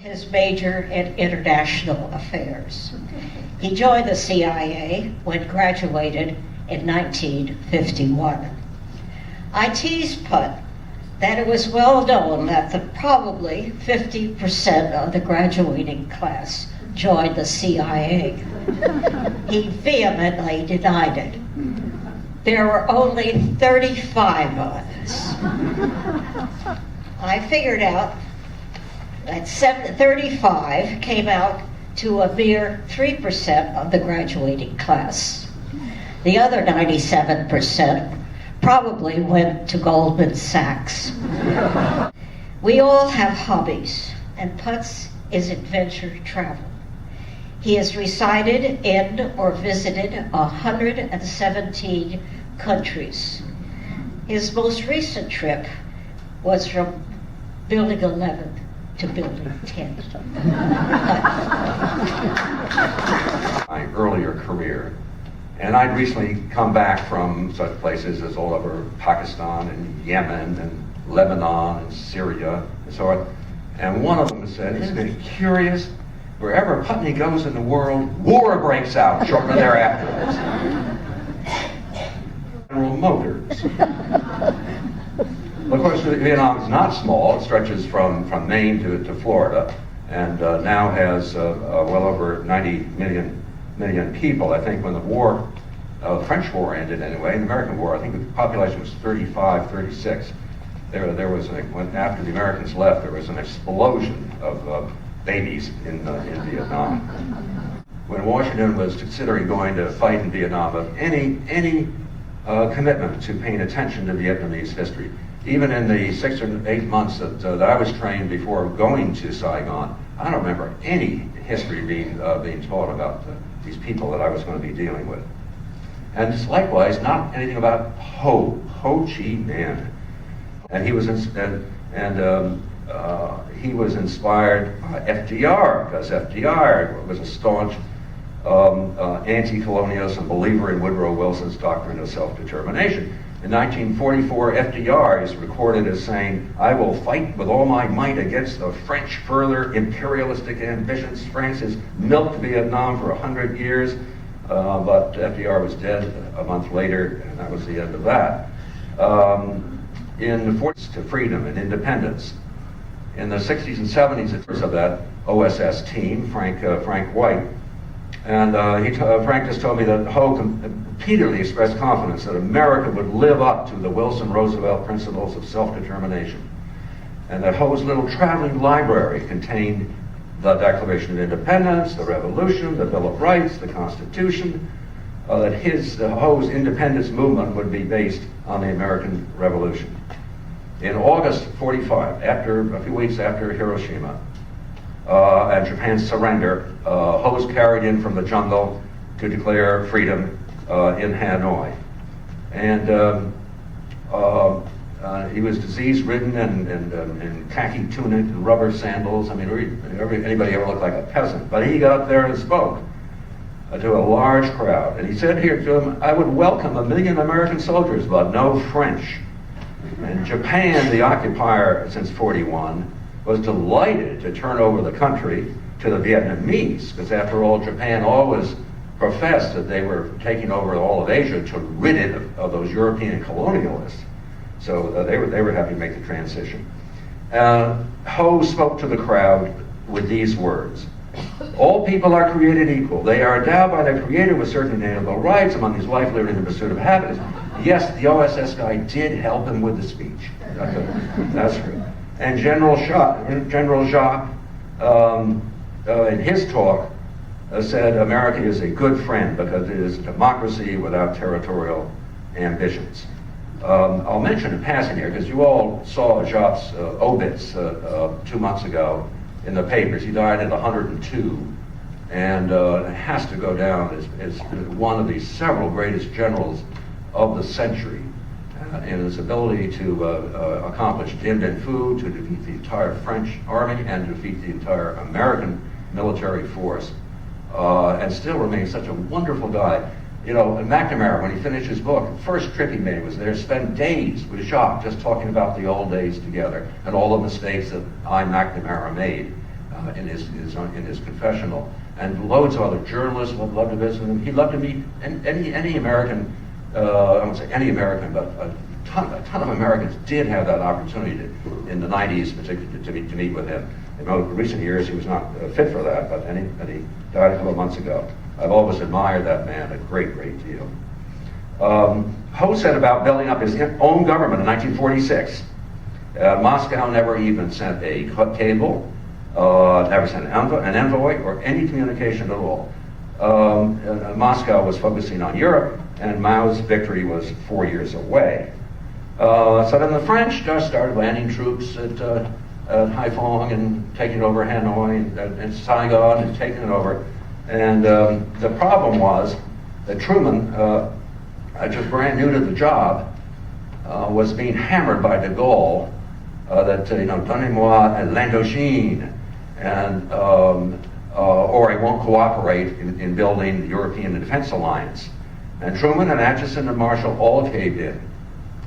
his major in international affairs. He joined the CIA when graduated in 1951. I teased Put that it was well known that probably 50% of the graduating class joined the CIA. He vehemently denied it. There were only 35 of us. I figured out that 35 came out to a mere 3% of the graduating class. The other 97% probably went to Goldman Sachs. We all have hobbies, and Put's is adventure travel. He has resided in or visited 117 countries. His most recent trip was from Building 11 to Building 10. My earlier career, and I'd recently come back from such places as all over Pakistan and Yemen and Lebanon and Syria and so on. And one of them said, "Isn't it curious? Wherever Putney goes in the world, war breaks out shortly thereafter." General Motors. Of course, Vietnam is not small. It stretches from Maine to Florida, and now has well over 90 million people. I think when the French War ended anyway, the American War, I think the population was 35, 36. There was, after the Americans left, there was an explosion of babies in Vietnam. When Washington was considering going to fight in Vietnam, of any commitment to paying attention to Vietnamese history, even in the 6 or 8 months that I was trained before going to Saigon, I don't remember any history being taught about these people that I was going to be dealing with. And likewise, not anything about Ho Chi Minh. And he was he was inspired by FDR, because FDR was a staunch anti-colonialist and believer in Woodrow Wilson's doctrine of self-determination. In 1944, FDR is recorded as saying, "I will fight with all my might against the French further imperialistic ambitions. France has milked Vietnam for 100 years, but FDR was dead a month later, and that was the end of that. In the 40s to freedom and independence. In the 60s and 70s, it was of that OSS team, Frank White. And Frank just told me that Ho repeatedly expressed confidence that America would live up to the Wilson Roosevelt principles of self-determination. And that Ho's little traveling library contained the Declaration of Independence, the Revolution, the Bill of Rights, the Constitution, that Ho's independence movement would be based on the American Revolution. In August 45, a few weeks after Hiroshima, and Japan's surrender, Ho was carried in from the jungle to declare freedom in Hanoi. And he was disease-ridden and in khaki tunic and rubber sandals. I mean, anybody ever looked like a peasant? But he got up there and spoke to a large crowd. And he said here to them, "I would welcome 1 million American soldiers, but no French." And Japan, the occupier since 41, was delighted to turn over the country to the Vietnamese, because after all, Japan always professed that they were taking over all of Asia to rid it of those European colonialists. So they were happy to make the transition. Ho spoke to the crowd with these words: "All people are created equal. They are endowed by their Creator with certain inalienable rights, among these life, liberty, and the pursuit of happiness." Yes, the OSS guy did help him with the speech. That's true. And General Jacques, in his talk, said America is a good friend because it is a democracy without territorial ambitions. I'll mention in passing here, because you all saw Jacques' obits 2 months ago in the papers. He died at 102, and it has to go down as one of the several greatest generals of the century, in his ability to accomplish Dien Bien Phu, to defeat the entire French army and to defeat the entire American military force, and still remains such a wonderful guy. You know, McNamara, when he finished his book, the first trip he made was there, spent days with Jacques just talking about the old days together and all the mistakes that McNamara made. in his confessional, and loads of other journalists would love to visit him. He'd love to meet any American. I won't say any American, but a ton of Americans did have that opportunity in the 90s, particularly to meet with him. In recent years, he was not fit for that, but he died a couple of months ago. I've always admired that man a great deal. Ho said about building up his own government in 1946. Moscow never even sent a cable, never sent an envoy or any communication at all. Moscow was focusing on Europe, and Mao's victory was 4 years away. So then the French just started landing troops at Haiphong and taking over Hanoi and Saigon and taking it over. And the problem was that Truman, just brand new to the job, was being hammered by de Gaulle that, donnez-moi l'Indochine, and or I won't cooperate in building the European Defense Alliance. And Truman and Atchison and Marshall all caved in.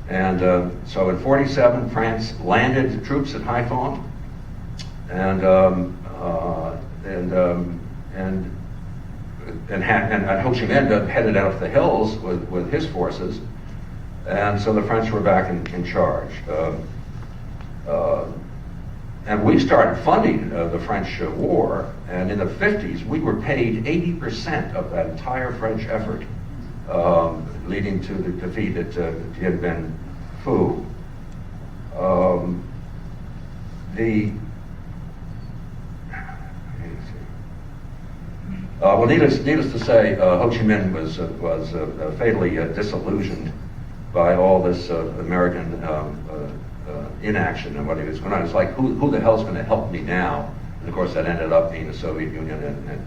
And so in '47, France landed troops at Haiphong, and Ho Chi Minh headed out the hills with his forces, and so the French were back in charge. And we started funding the French war, and in the 50s we were paid 80% of that entire French effort, leading to the defeat at Dien Bien Phu. Needless to say, Ho Chi Minh was fatally disillusioned by all this American inaction and what he was going on. It's like, who the hell's going to help me now? And of course, that ended up being the Soviet Union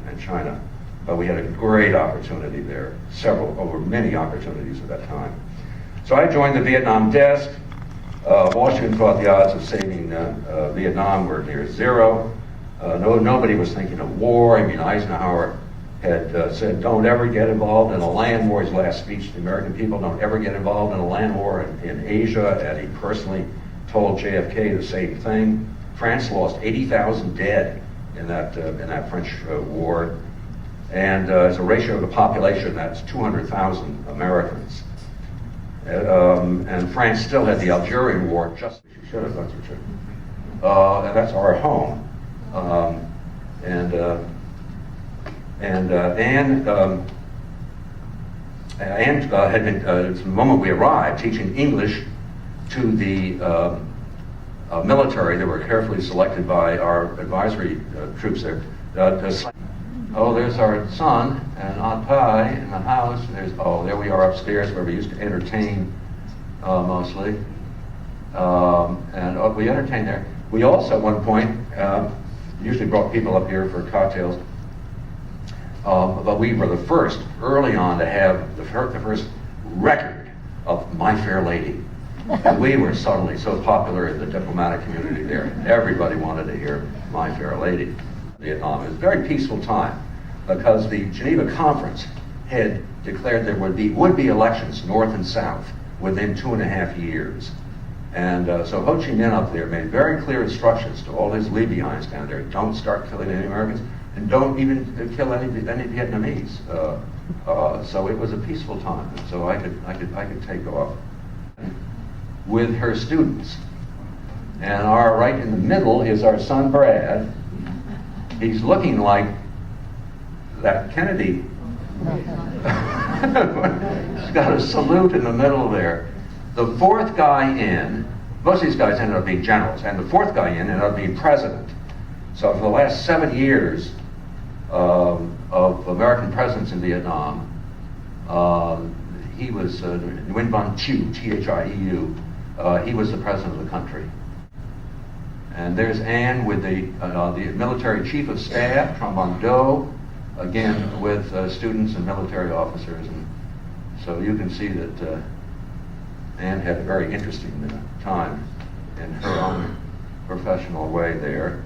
and China. But we had a great opportunity there, over many opportunities at that time. So I joined the Vietnam desk. Washington thought the odds of saving Vietnam were near zero. Nobody was thinking of war. I mean, Eisenhower had said, don't ever get involved in a land war. His last speech to the American people, don't ever get involved in a land war in Asia. And he personally told JFK the same thing. France lost 80,000 dead in that French war. And as a ratio of the population, that's 200,000 Americans. And France still had the Algerian War, just as you should have, that's what you and that's our home. Anne had been, at the moment we arrived, teaching English to the military that were carefully selected by our advisory troops there. There's our son and Aunt Pai in the house. There we are upstairs where we used to entertain mostly. And we entertained there. We also, at one point, usually brought people up here for cocktails. But we were the first, early on, to have the first record of My Fair Lady. And we were suddenly so popular in the diplomatic community there. Everybody wanted to hear My Fair Lady. Vietnam. It was a very peaceful time because the Geneva Conference had declared there would be elections, north and south, within 2.5 years. And so Ho Chi Minh up there made very clear instructions to all his Libyans down there: don't start killing any Americans, and don't even kill any Vietnamese. So it was a peaceful time. And so I could take off with her students. And right in the middle is our son Brad. He's looking like that Kennedy. He's got a salute in the middle there. The fourth guy in, most of these guys ended up being generals, and the fourth guy in ended up being president. So for the last 7 years of American presence in Vietnam, he was Nguyen Van Thieu, Thieu. He was the president of the country. And there's Anne with the military chief of staff, Tran Van Do, again with students and military officers. And so you can see that Anne had a very interesting time in her own professional way there.